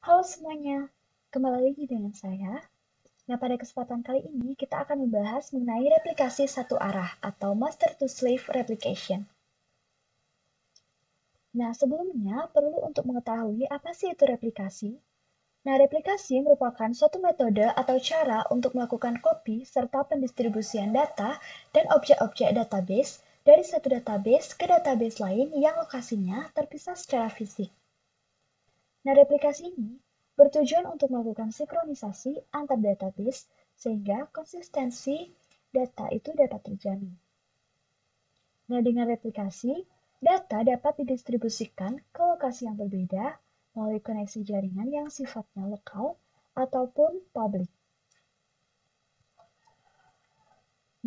Halo semuanya, kembali lagi dengan saya. Nah, pada kesempatan kali ini kita akan membahas mengenai replikasi satu arah atau master-to-slave replication. Nah, sebelumnya perlu untuk mengetahui apa sih itu replikasi. Nah, replikasi merupakan suatu metode atau cara untuk melakukan copy serta pendistribusian data dan objek-objek database dari satu database ke database lain yang lokasinya terpisah secara fisik. Nah, replikasi ini bertujuan untuk melakukan sinkronisasi antar database sehingga konsistensi data itu dapat terjamin. Nah, dengan replikasi, data dapat didistribusikan ke lokasi yang berbeda melalui koneksi jaringan yang sifatnya lokal ataupun publik.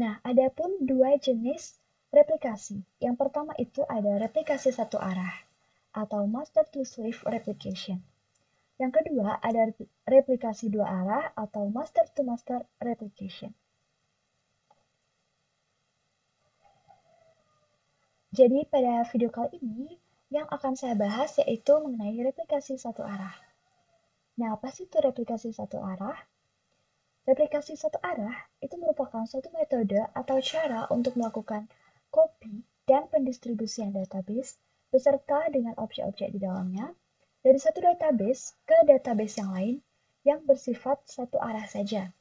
Nah, ada pun dua jenis replikasi. Yang pertama itu ada replikasi satu arah atau master-to-slave replication. Yang kedua, ada replikasi dua arah atau master-to-master replication. Jadi pada video kali ini, yang akan saya bahas yaitu mengenai replikasi satu arah. Nah, apa sih itu replikasi satu arah? Replikasi satu arah itu merupakan suatu metode atau cara untuk melakukan copy dan pendistribusian database beserta dengan objek-objek di dalamnya dari satu database ke database yang lain yang bersifat satu arah saja.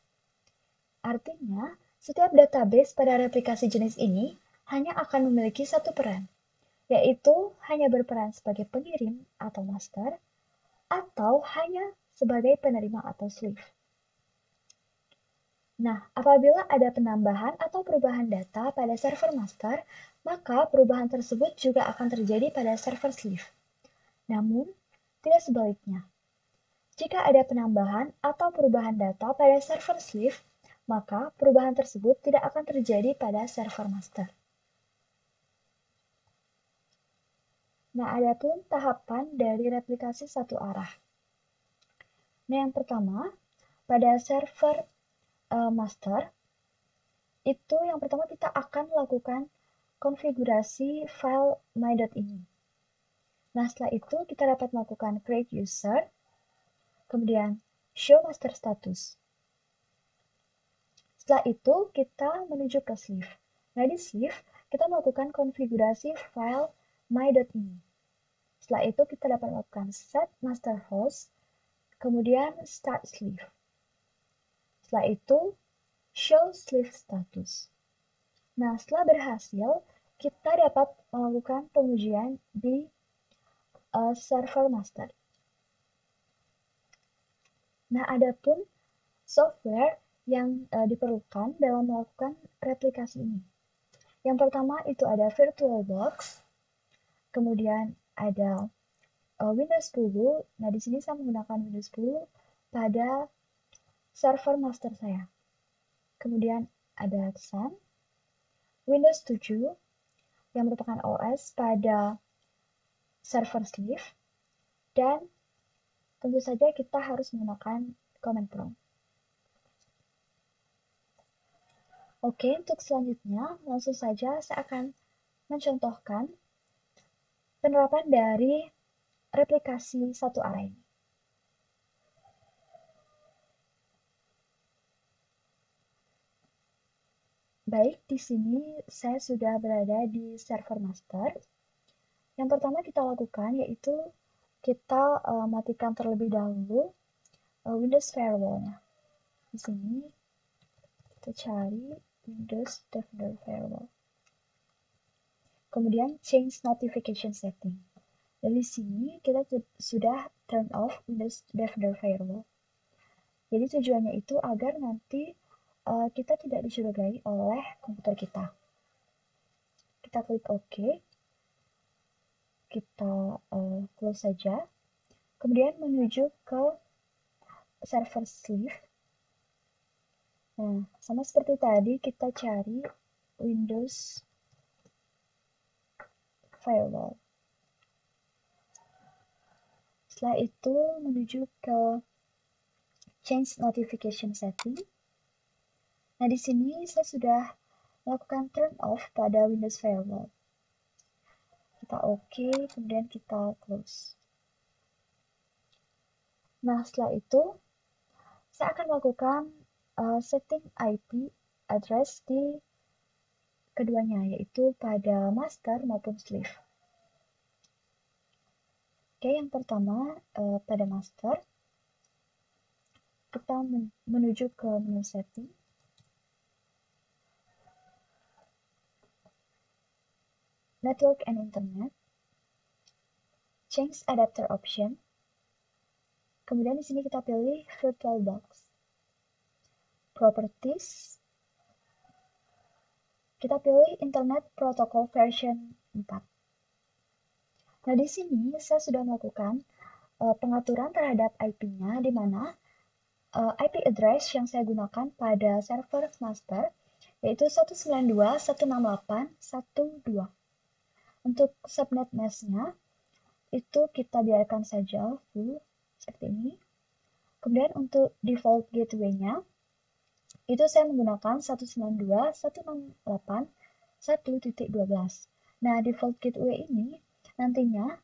Artinya, setiap database pada replikasi jenis ini hanya akan memiliki satu peran, yaitu hanya berperan sebagai pengirim atau master, atau hanya sebagai penerima atau slave. Nah, apabila ada penambahan atau perubahan data pada server master, maka perubahan tersebut juga akan terjadi pada server slave. Namun, tidak sebaliknya. Jika ada penambahan atau perubahan data pada server slave, maka perubahan tersebut tidak akan terjadi pada server master. Nah, ada pun tahapan dari replikasi satu arah. Nah, yang pertama, pada server master, itu yang pertama kita akan melakukan konfigurasi file my.ini. Nah, setelah itu kita dapat melakukan create user, kemudian show master status. Setelah itu, kita menuju ke sleeve. Nah, di sleeve, kita melakukan konfigurasi file my.ini. Setelah itu, kita dapat melakukan set master host, kemudian start sleeve. Setelah itu, show sleeve status. Nah, setelah berhasil, kita dapat melakukan pengujian di server master. Nah, ada pun software yang diperlukan dalam melakukan replikasi ini. Yang pertama itu ada VirtualBox, kemudian ada Windows 10. Nah, di sini saya menggunakan Windows 10 pada server master saya. Kemudian ada Sun, Windows 7 yang merupakan OS pada server sleeve, dan tentu saja kita harus menggunakan command prompt. Oke, untuk selanjutnya langsung saja saya akan mencontohkan penerapan dari replikasi satu arah ini. Baik, di sini saya sudah berada di server master. Yang pertama kita lakukan yaitu kita matikan terlebih dahulu Windows Firewall-nya. Di sini kita cari Windows Defender Firewall. Kemudian change notification setting. Dari sini kita sudah turn off Windows Defender Firewall. Jadi tujuannya itu agar nanti kita tidak dicurigai oleh komputer kita. Kita klik OK. Kita close saja. Kemudian menuju ke server sleeve. Nah, sama seperti tadi kita cari Windows Firewall. Setelah itu menuju ke change notification setting. Nah, di sini saya sudah melakukan turn off pada Windows Firewall. Kita OK, kemudian kita close. Nah, setelah itu, saya akan melakukan setting IP address di keduanya, yaitu pada master maupun sleeve. Oke, yang pertama pada master, kita menuju ke menu setting. Network and Internet. Change adapter option. Kemudian di sini kita pilih VirtualBox. Properties. Kita pilih Internet Protocol version 4. Nah, di sini saya sudah melakukan pengaturan terhadap IP-nya, di mana IP address yang saya gunakan pada server master yaitu 192.168.1.2. Untuk subnet mask-nya itu kita biarkan saja full seperti ini. Kemudian untuk default gateway-nya itu saya menggunakan 192.168.1.12. Nah, default gateway ini nantinya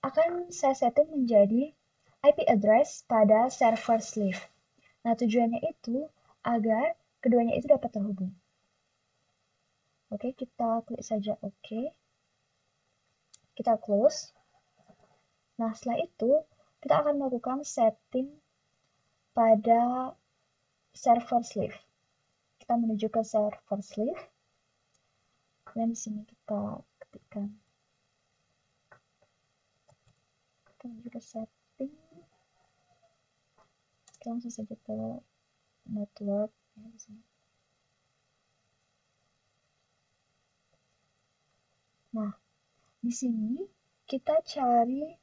akan saya setting menjadi IP address pada server sleeve. Nah, tujuannya itu agar keduanya itu dapat terhubung. Oke, kita klik saja OK. Kita close. Nah, setelah itu kita akan melakukan setting pada server sleeve. Kita menuju ke server sleeve. Dan di sini kita ketikkan. Kita menuju ke setting. Kita langsung saja ke network ya, di sini. Nah, di sini kita cari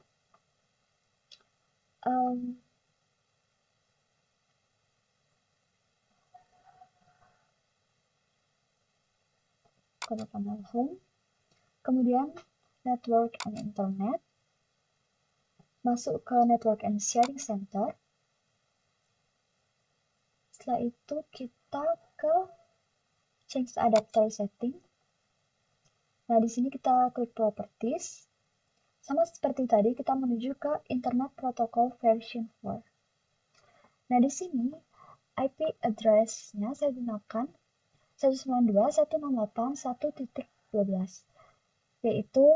pada panel home, kemudian network and internet, masuk ke network and sharing center. Setelah itu kita ke change adapter setting. Nah, di sini kita klik properties. Sama seperti tadi, kita menuju ke Internet Protocol version 4. Nah, di sini IP address-nya saya gunakan 192.168.1.12, yaitu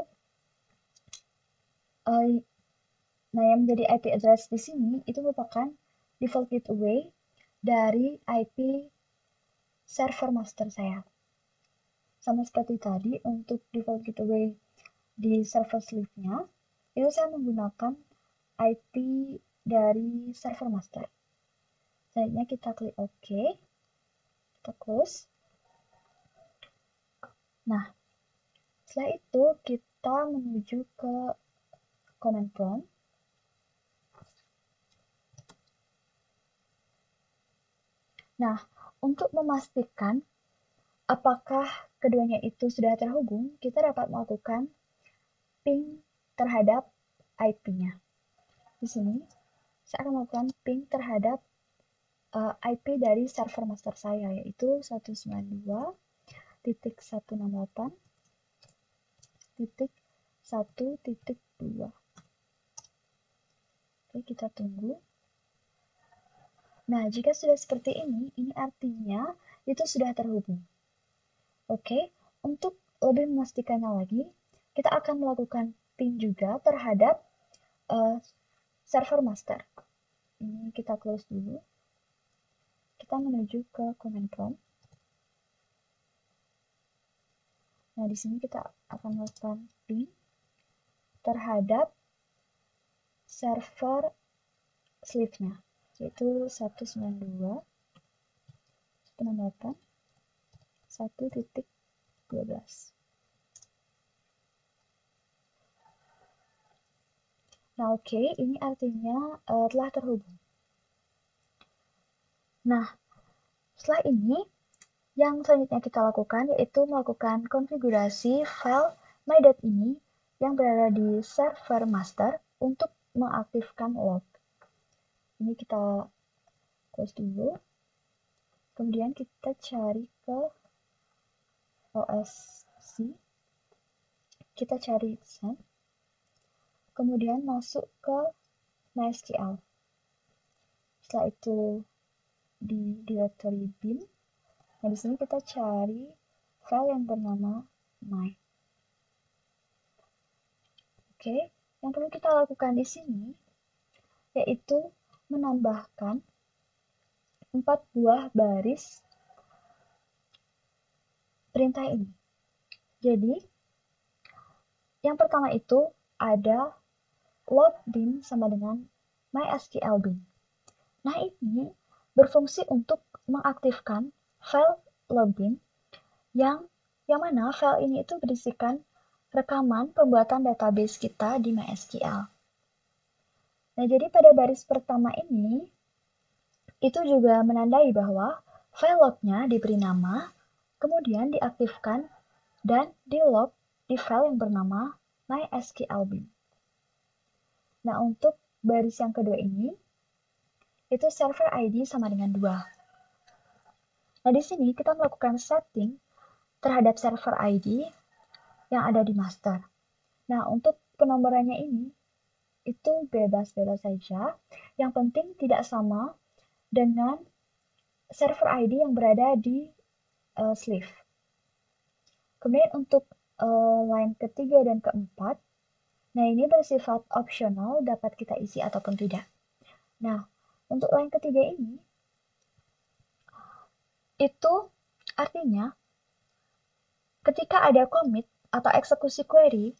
nah, yang menjadi IP address di sini itu merupakan default gateway dari IP server master saya. Sama seperti tadi, untuk default gateway di server sleeve-nya, itu saya menggunakan IP dari server master. Selanjutnya kita klik OK, kita close. Nah, setelah itu kita menuju ke command prompt. Nah, untuk memastikan apakah keduanya itu sudah terhubung, kita dapat melakukan ping terhadap IP-nya. Di sini, saya akan melakukan ping terhadap IP dari server master saya, yaitu 192.168.1.2. Oke, kita tunggu. Nah, jika sudah seperti ini artinya itu sudah terhubung. Oke, untuk lebih memastikannya lagi, kita akan melakukan ping juga terhadap server master. Ini kita close dulu. Kita menuju ke command prompt. Nah, di sini kita akan melakukan ping terhadap server sleeve-nya, yaitu 192.168.1.12. Nah, oke, ini artinya telah terhubung. Nah, setelah ini, yang selanjutnya kita lakukan yaitu melakukan konfigurasi file my.ini yang berada di server master untuk mengaktifkan log. Ini kita close dulu. Kemudian kita cari ke OSC. Kita cari send. Kemudian masuk ke MySQL. Setelah itu di directory bin. Nah, di sini kita cari file yang bernama my. Oke, yang perlu kita lakukan di sini yaitu menambahkan 4 buah baris perintah ini. Jadi, yang pertama itu ada load bin sama dengan mysql bin. Nah, ini berfungsi untuk mengaktifkan file login yang mana file ini itu berisikan rekaman pembuatan database kita di MySQL. Nah, jadi pada baris pertama ini, itu juga menandai bahwa file lognya diberi nama, kemudian diaktifkan, dan di-log di file yang bernama mysql bin. Nah, untuk baris yang kedua ini, itu server ID sama dengan 2. Nah, di sini kita melakukan setting terhadap server ID yang ada di master. Nah, untuk penomorannya ini, itu bebas-bebas saja. Yang penting tidak sama dengan server ID yang berada di sleeve. Kemudian untuk line ketiga dan keempat, nah ini bersifat opsional, dapat kita isi ataupun tidak. Nah, untuk line ketiga ini, itu artinya ketika ada commit atau eksekusi query,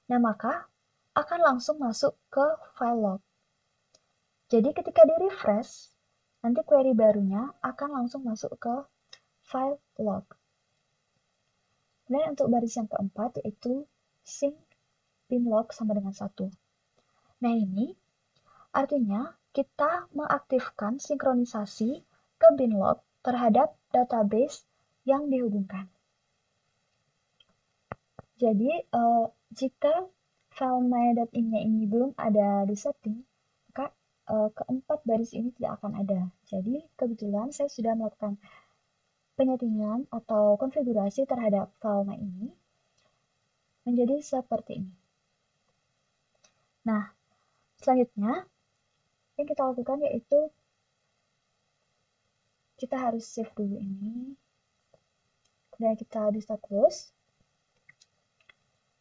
nah maka akan langsung masuk ke file log. Jadi ketika di-refresh, nanti query barunya akan langsung masuk ke file log. Kemudian untuk baris yang keempat yaitu sync bin log sama dengan 1. Nah ini artinya kita mengaktifkan sinkronisasi ke bin log terhadap database yang dihubungkan. Jadi jika file my.in-nya ini belum ada di setting, maka keempat baris ini tidak akan ada. Jadi kebetulan saya sudah melakukan penyetingan atau konfigurasi terhadap file my ini menjadi seperti ini. Nah, selanjutnya yang kita lakukan yaitu kita harus save dulu ini, kemudian kita bisa close,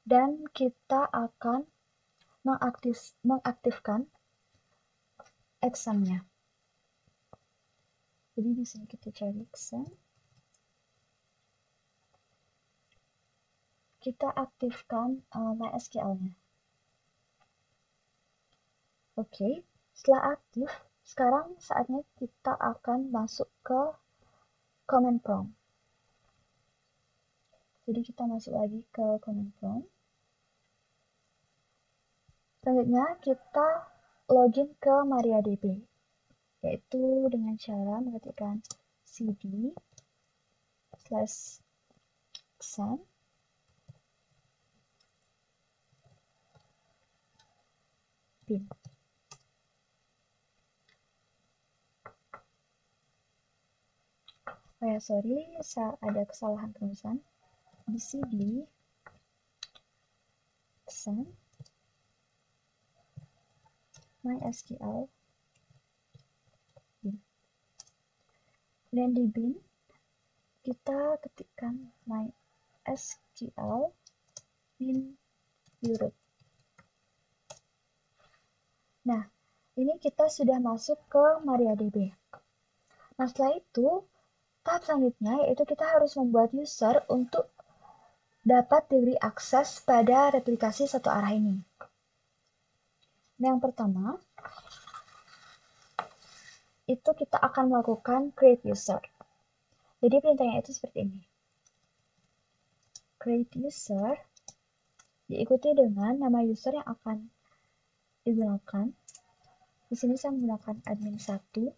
dan kita akan mengaktifkan exam-nya. Jadi di sini kita cari exam, kita aktifkan MySQL-nya. Oke, setelah aktif, sekarang saatnya kita akan masuk ke command prompt. Jadi kita masuk lagi ke command prompt. Selanjutnya kita login ke MariaDB, yaitu dengan cara mengetikkan cd/exam bin. Oh ya, sorry, ada kesalahan penulisan. Di cd exam mysql bin. Dan di bin kita ketikkan mysql bin root. Nah, ini kita sudah masuk ke MariaDB. Nah, setelah itu, tahap selanjutnya yaitu kita harus membuat user untuk dapat diberi akses pada replikasi satu arah ini. Nah, yang pertama, itu kita akan melakukan create user. Jadi perintahnya itu seperti ini. Create user diikuti dengan nama user yang akan digunakan. Di sini saya menggunakan admin 1.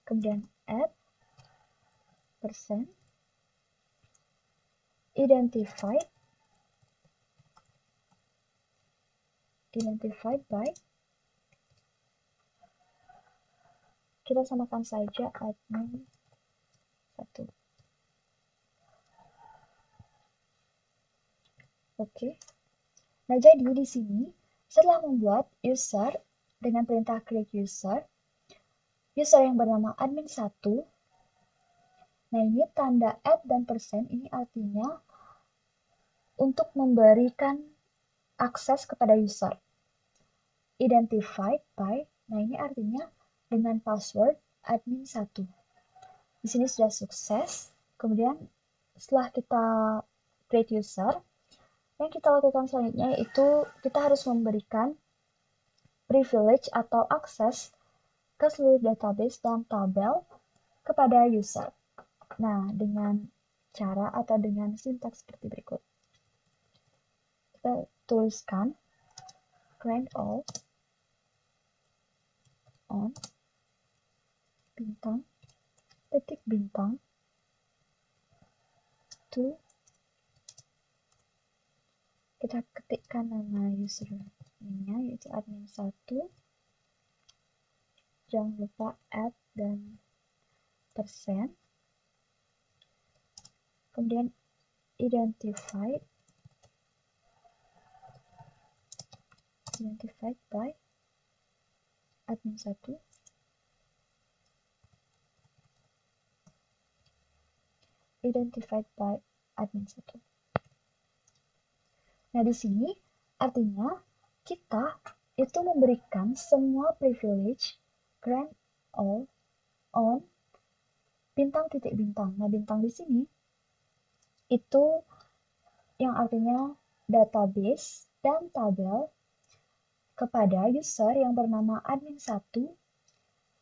Kemudian add %identified by, kita samakan saja admin 1. Oke. Nah, jadi di sini setelah membuat user dengan perintah create user yang bernama admin1. Nah, ini tanda @ dan persen ini artinya untuk memberikan akses kepada user. Identified by, nah ini artinya dengan password admin1. Di sini sudah sukses. Kemudian setelah kita create user, yang kita lakukan selanjutnya yaitu kita harus memberikan privilege atau akses ke seluruh database dan tabel kepada user. Nah, dengan cara atau dengan sintaks seperti berikut. Kita tuliskan grant all on bintang titik bintang to, kita ketikkan nama username-nya yaitu admin1, jangan lupa @ dan persen, kemudian identified by admin1, identified by admin1. Nah, di sini artinya kita itu memberikan semua privilege grant all on bintang titik bintang. Nah, bintang di sini itu yang artinya database dan tabel kepada user yang bernama admin1,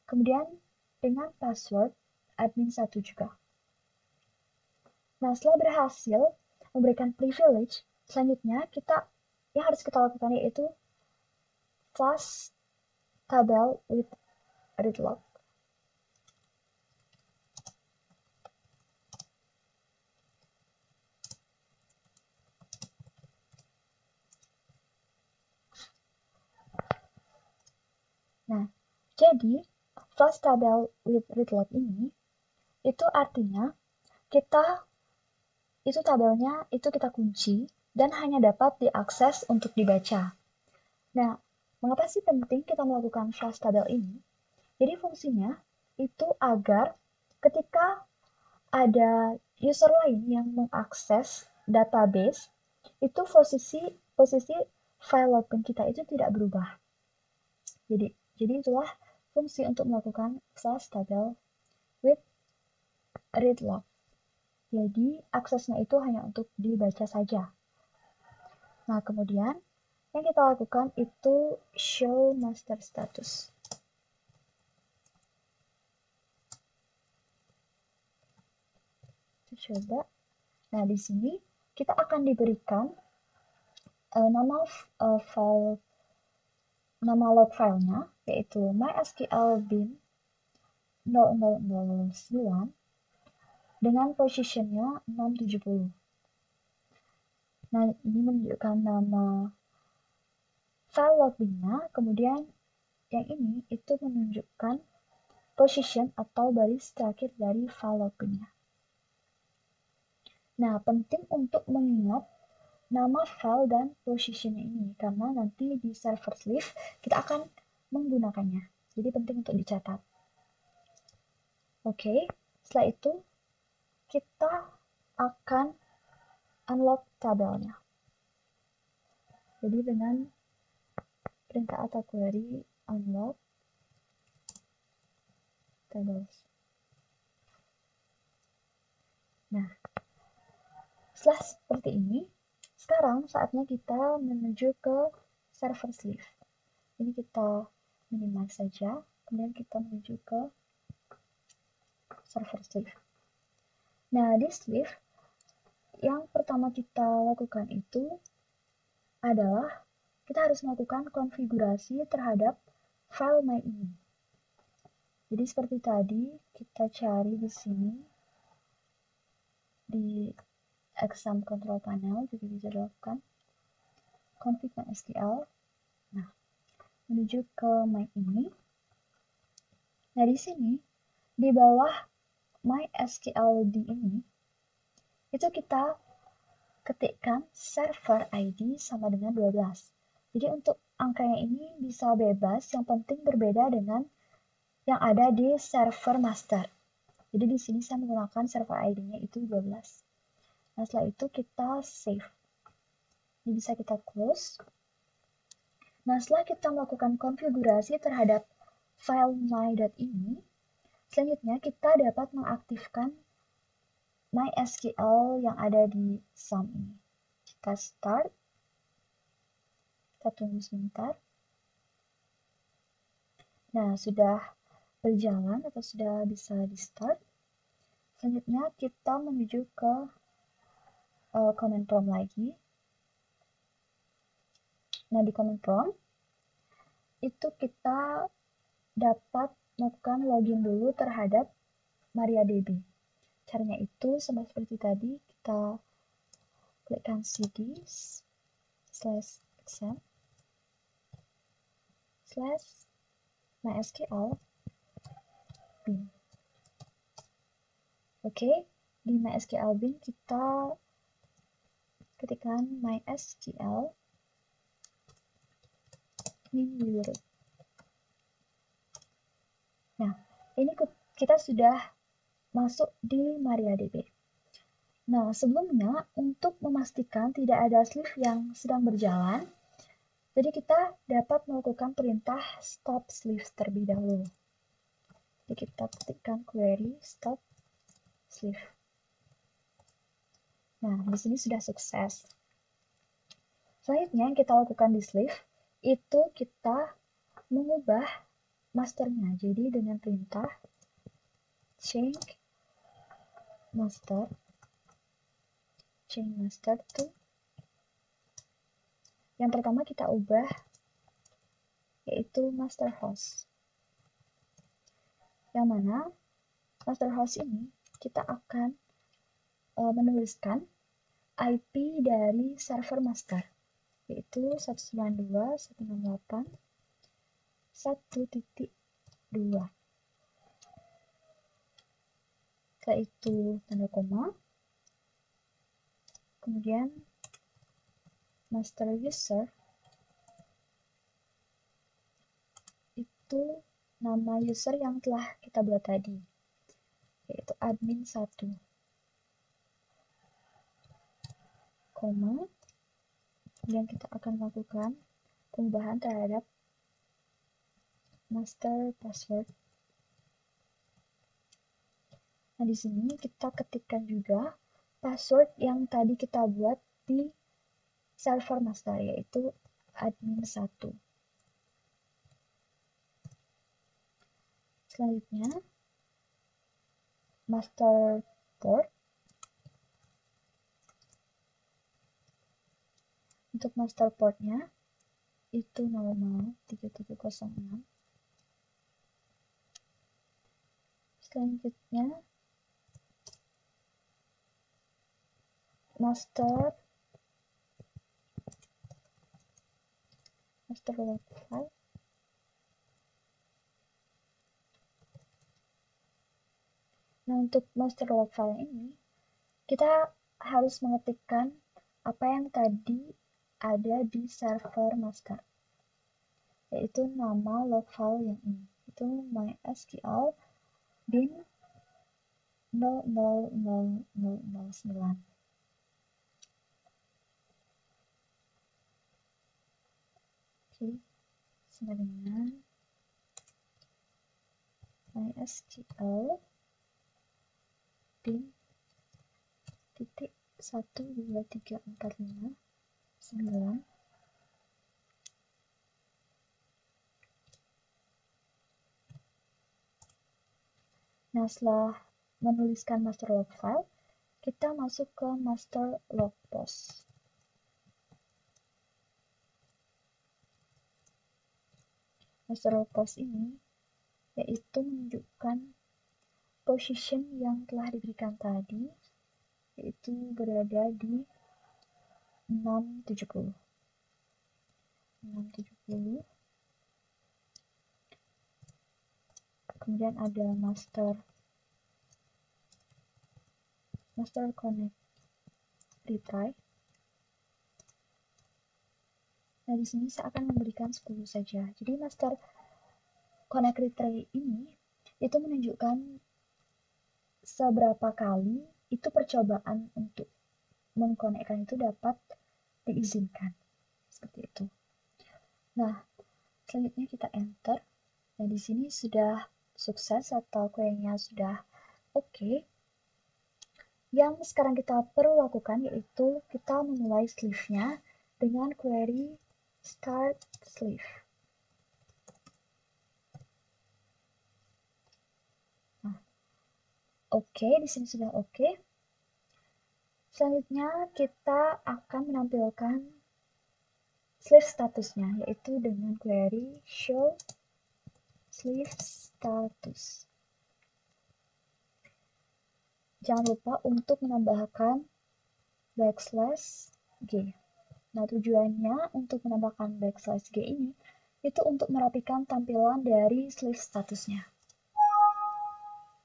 kemudian dengan password admin1 juga. Nah, setelah berhasil memberikan privilege, selanjutnya yang harus kita lakukan yaitu flush tabel with read log. Nah, jadi flush tabel with read log ini itu artinya tabelnya itu kita kunci dan hanya dapat diakses untuk dibaca. Nah, mengapa sih penting kita melakukan flush tabel ini? Jadi fungsinya itu agar ketika ada user lain yang mengakses database, itu posisi file login kita itu tidak berubah. Jadi itulah fungsi untuk melakukan flush tabel with read log. Jadi aksesnya itu hanya untuk dibaca saja. Nah, kemudian yang kita lakukan itu show master status. Kita coba. Nah, di sini kita akan diberikan nama log filenya yaitu mysql bin 0009 dengan positionnya 670. Nah, ini menunjukkan nama file login-nya, kemudian yang ini itu menunjukkan position atau baris terakhir dari file login-nya. Nah, penting untuk mengingat nama file dan position ini karena nanti di server sleeve kita akan menggunakannya. Jadi penting untuk dicatat. Oke, setelah itu kita akan unlock tabelnya. Jadi dengan perintah atau query unlock tables. Nah, setelah seperti ini, sekarang saatnya kita menuju ke server sleeve. Ini kita minimize saja, kemudian kita menuju ke server sleeve. Nah, di sleeve, yang pertama kita lakukan itu adalah kita harus melakukan konfigurasi terhadap file my ini. Jadi seperti tadi, kita cari di sini, di exam control panel juga bisa dilakukan config mysql. Nah, menuju ke my ini. Nah, di sini di bawah mysqld ini itu kita ketikkan server ID sama dengan 12. Jadi untuk angkanya ini bisa bebas, yang penting berbeda dengan yang ada di server master. Jadi di sini saya menggunakan server ID-nya itu 12. Nah, setelah itu kita save. Ini bisa kita close. Nah, setelah kita melakukan konfigurasi terhadap file my.ini, selanjutnya kita dapat mengaktifkan MySQL yang ada di SAM ini. Kita start. Kita tunggu sebentar. Nah, sudah berjalan atau sudah bisa di start. Selanjutnya kita menuju ke command prompt lagi. Nah, di command prompt itu kita dapat melakukan login dulu terhadap MariaDB. Caranya itu sama seperti tadi, kita klikkan cd/exam/mysql bin. Oke, di MySQL bin kita ketikkan MySQL bin root. Nah, ini kita sudah masuk di MariaDB. Nah, sebelumnya untuk memastikan tidak ada sleeve yang sedang berjalan, jadi kita dapat melakukan perintah stop sleeve terlebih dahulu. Jadi kita ketikkan query stop sleeve. Nah, di sini sudah sukses. Selanjutnya yang kita lakukan di sleeve itu kita mengubah masternya. Jadi dengan perintah change master to, yang pertama kita ubah yaitu master host. Yang mana master host ini kita akan menuliskan IP dari server master, yaitu 192.168.1.2. Setelah itu tanda koma, kemudian master user itu nama user yang telah kita buat tadi, yaitu admin1, koma, kemudian kita akan melakukan pengubahan terhadap master password. Nah, di sini kita ketikkan juga password yang tadi kita buat di server master, yaitu admin1. Selanjutnya, master port. Untuk master portnya itu 003706. Selanjutnya, master log file. Nah, untuk master log file ini kita harus mengetikkan apa yang tadi ada di server master, yaitu nama log file yang ini, itu mysql bin 000009. Oke, sama dengan mysql bin titik 12345 Nah, setelah menuliskan master log file, kita masuk ke master log post. Master log post ini yaitu menunjukkan position yang telah diberikan tadi, yaitu berada di 670. Kemudian ada master connect retry. Nah, di sini saya akan memberikan 10 saja. Jadi master connect retry ini itu menunjukkan seberapa kali itu percobaan untuk mengkonekkan itu dapat diizinkan. Seperti itu. Nah, selanjutnya kita enter. Nah, di sini sudah sukses atau query-nya sudah oke. Yang sekarang kita perlu lakukan yaitu kita memulai sleeve-nya dengan query start sleeve. Nah, oke, di sini sudah oke. Selanjutnya kita akan menampilkan sleeve statusnya yaitu dengan query show sleeve status. Jangan lupa untuk menambahkan backslash G. Nah, tujuannya untuk menambahkan backslash G ini itu untuk merapikan tampilan dari sleeve statusnya.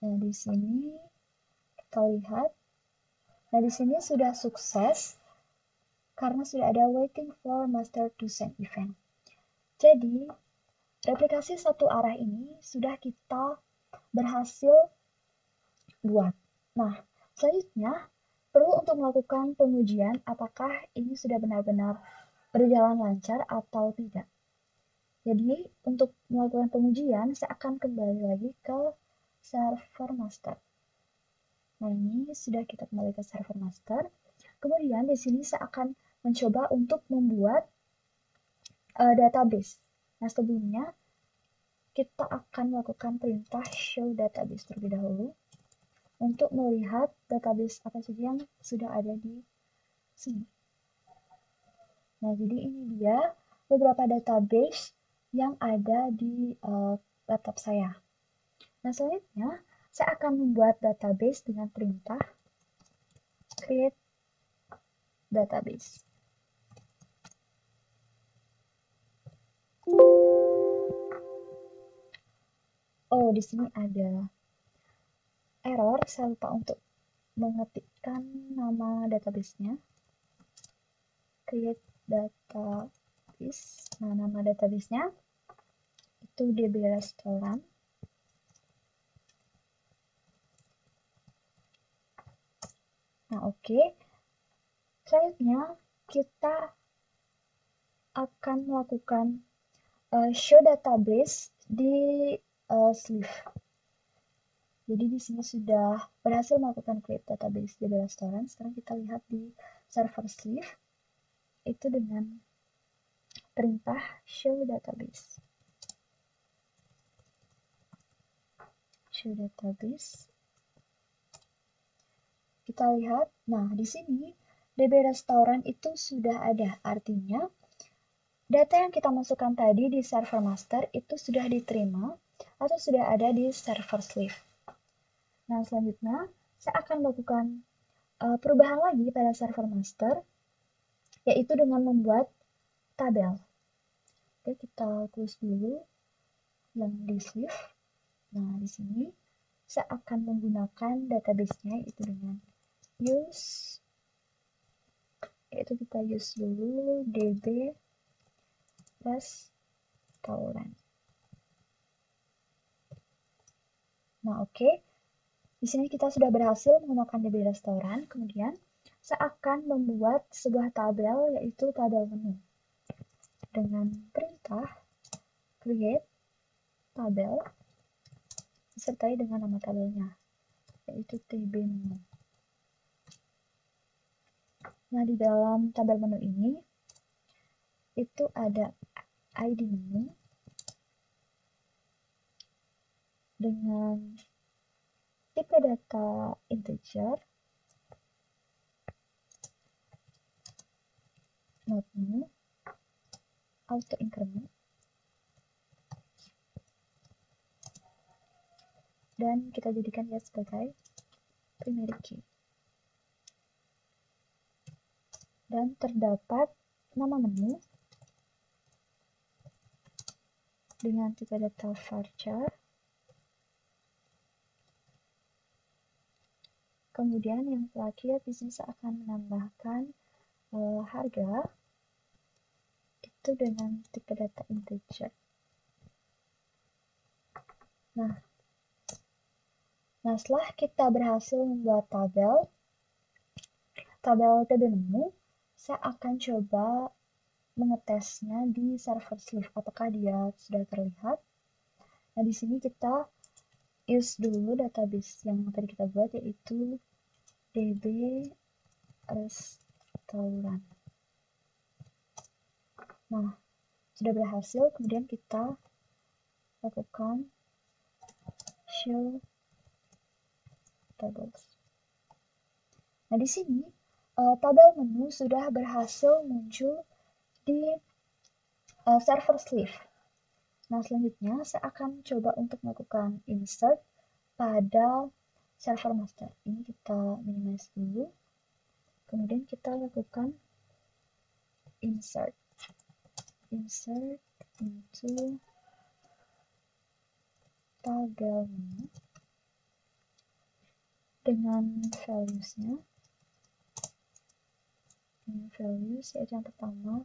Nah, di sini kita lihat. Nah, di sini sudah sukses karena sudah ada waiting for master to send event. Jadi, replikasi satu arah ini sudah kita berhasil buat. Nah, selanjutnya perlu untuk melakukan pengujian apakah ini sudah benar-benar berjalan lancar atau tidak. Jadi, untuk melakukan pengujian, saya akan kembali lagi ke server master. Nah, ini sudah kita kembali ke server master. Kemudian di sini saya akan mencoba untuk membuat database. Nah, sebelumnya kita akan melakukan perintah show database terlebih dahulu untuk melihat database apa saja yang sudah ada di sini. Nah, jadi ini dia beberapa database yang ada di laptop saya. Nah, selanjutnya saya akan membuat database dengan perintah create database. Oh, di sini ada error, saya lupa untuk mengetikkan nama database-nya. Create database. Nah, nama database-nya itu DB Restoran. Nah, oke. Selanjutnya kita akan melakukan show database di sleeve. Jadi di sini sudah berhasil melakukan create database DB Restoran. Sekarang kita lihat di server sleeve itu dengan perintah show database. Show database. Kita lihat, nah di sini DB Restoran itu sudah ada, artinya data yang kita masukkan tadi di server master itu sudah diterima atau sudah ada di server sleeve. Nah, selanjutnya saya akan melakukan perubahan lagi pada server master, yaitu dengan membuat tabel. Oke, kita close dulu yang di sleeve. Nah, di sini saya akan menggunakan database-nya itu dengan use, yaitu kita use dulu DB Restoran. Nah, oke. Di sini kita sudah berhasil menggunakan DB Restoran. Kemudian, saya akan membuat sebuah tabel, yaitu tabel menu. Dengan perintah create tabel, disertai dengan nama tabelnya, yaitu TB menu. Nah, di dalam tabel menu ini, itu ada ID menu dengan tipe data integer, node menu, auto increment, dan kita jadikan dia sebagai primary key. Dan terdapat nama menu dengan tipe data varchar. Kemudian yang terakhir di sini saya akan menambahkan harga yaitu dengan tipe data integer. Nah, setelah kita berhasil membuat tabel TB menu, saya akan coba mengetesnya di server Slift. Apakah dia sudah terlihat? Nah, di sini kita use dulu database yang tadi kita buat, yaitu db restoran. Nah, sudah berhasil, kemudian kita lakukan show tables. Nah, di sini tabel menu sudah berhasil muncul di server Slift. Nah, selanjutnya saya akan coba untuk melakukan insert pada server master. Ini kita minimize dulu. Kemudian kita lakukan insert into tabel menu dengan values-nya. Values yaitu yang pertama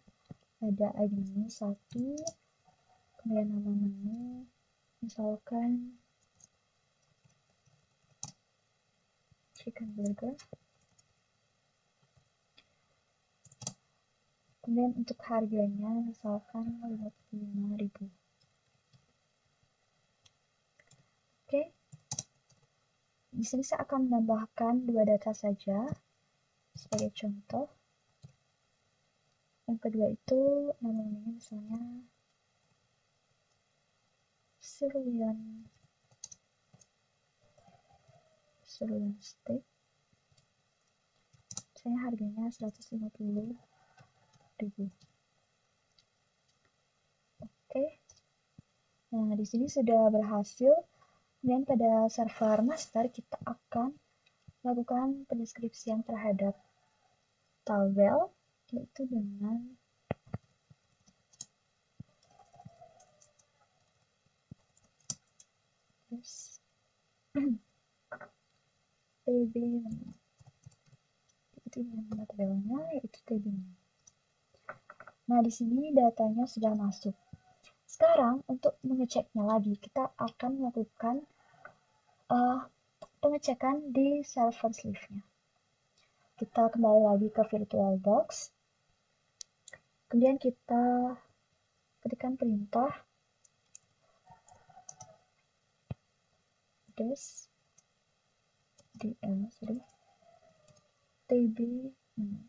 ada ID menu 1, kemudian nama menu, misalkan chicken burger. Kemudian untuk harganya misalkan 55.000. Oke. Di sini saya akan menambahkan 2 data saja sebagai contoh. Yang kedua itu namanya misalnya sirloin steak. Misalnya harganya 150.000. Oke. Nah, di sini sudah berhasil. Dan pada server master kita akan melakukan pendeskripsian terhadap tabel, yaitu dengan tb menu. Itu nama tabelnya, yaitu tb menu. Nah, di sini datanya sudah masuk. Sekarang untuk mengeceknya lagi, kita akan melakukan pengecekan di server Slift-nya. Kita kembali lagi ke VirtualBox. Kemudian kita ketikkan perintah tb menu.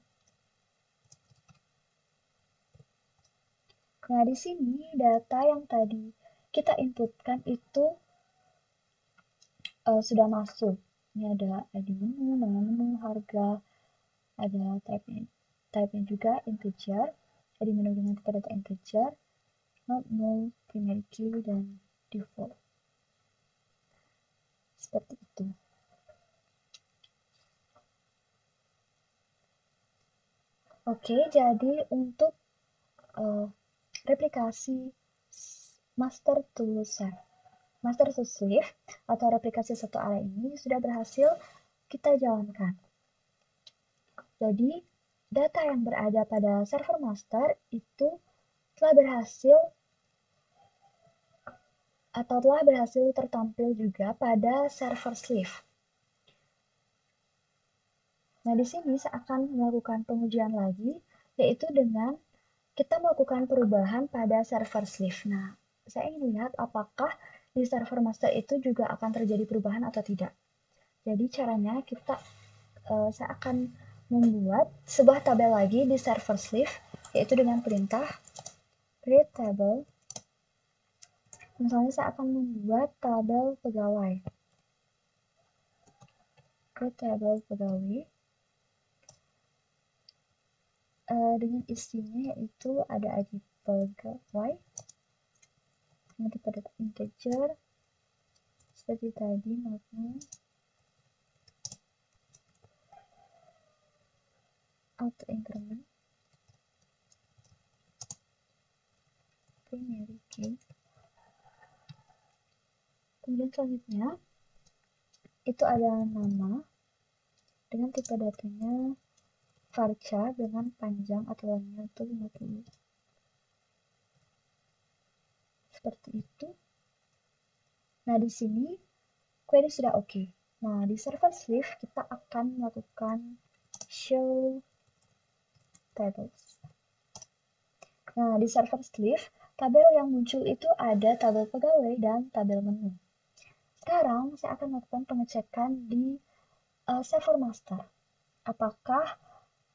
Nah, di sini data yang tadi kita inputkan itu sudah masuk. Ini ada ID menu, nama menu, harga, ada type-nya juga integer, ID menu dengan tipe data integer, not null, primary key, dan default. Seperti itu. Oke, jadi untuk replikasi master to Slift atau replikasi satu arah ini sudah berhasil kita jalankan. Jadi, data yang berada pada server master itu telah berhasil tertampil juga pada server Slift. Nah, di sini saya akan melakukan pengujian lagi, yaitu dengan kita melakukan perubahan pada server Slift. Nah, saya ingin lihat apakah di server master itu juga akan terjadi perubahan atau tidak. Jadi caranya saya akan membuat sebuah tabel lagi di server Slift, yaitu dengan perintah create table. Misalnya saya akan membuat tabel pegawai. Create table pegawai. Dengan isinya yaitu ada ID pegawai dengan tipe data integer seperti tadi, maupun auto increment, primary key. Kemudian selanjutnya itu ada nama dengan tipe datanya varchar dengan panjang aturannya itu 50. seperti itu. Nah, di sini query sudah oke. Nah, di server Swift kita akan melakukan show tables. Nah, di server Swift, tabel yang muncul itu ada tabel pegawai dan tabel menu. Sekarang saya akan melakukan pengecekan di server master. Apakah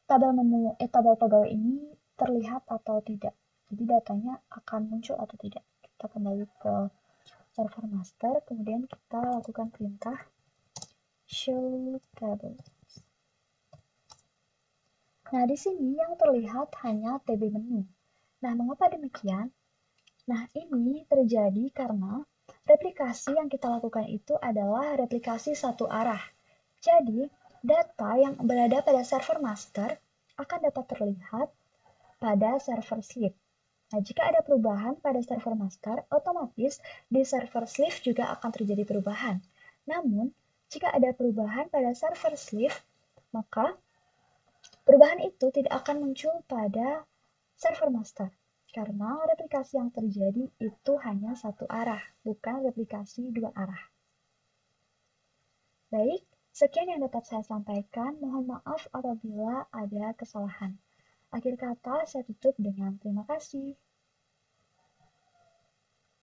tabel pegawai ini terlihat atau tidak. Jadi datanya akan muncul atau tidak. Kita kembali ke server master, kemudian kita lakukan perintah show table. Nah, di sini yang terlihat hanya TB menu. Nah, mengapa demikian? Nah, ini terjadi karena replikasi yang kita lakukan itu adalah replikasi satu arah. Jadi, data yang berada pada server master akan dapat terlihat pada server Swift. Nah, jika ada perubahan pada server master, otomatis di server Swift juga akan terjadi perubahan. Namun, jika ada perubahan pada server Swift, maka perubahan itu tidak akan muncul pada server master. Karena replikasi yang terjadi itu hanya satu arah, bukan replikasi dua arah. Baik, sekian yang dapat saya sampaikan. Mohon maaf apabila ada kesalahan. Akhir kata, saya tutup dengan terima kasih.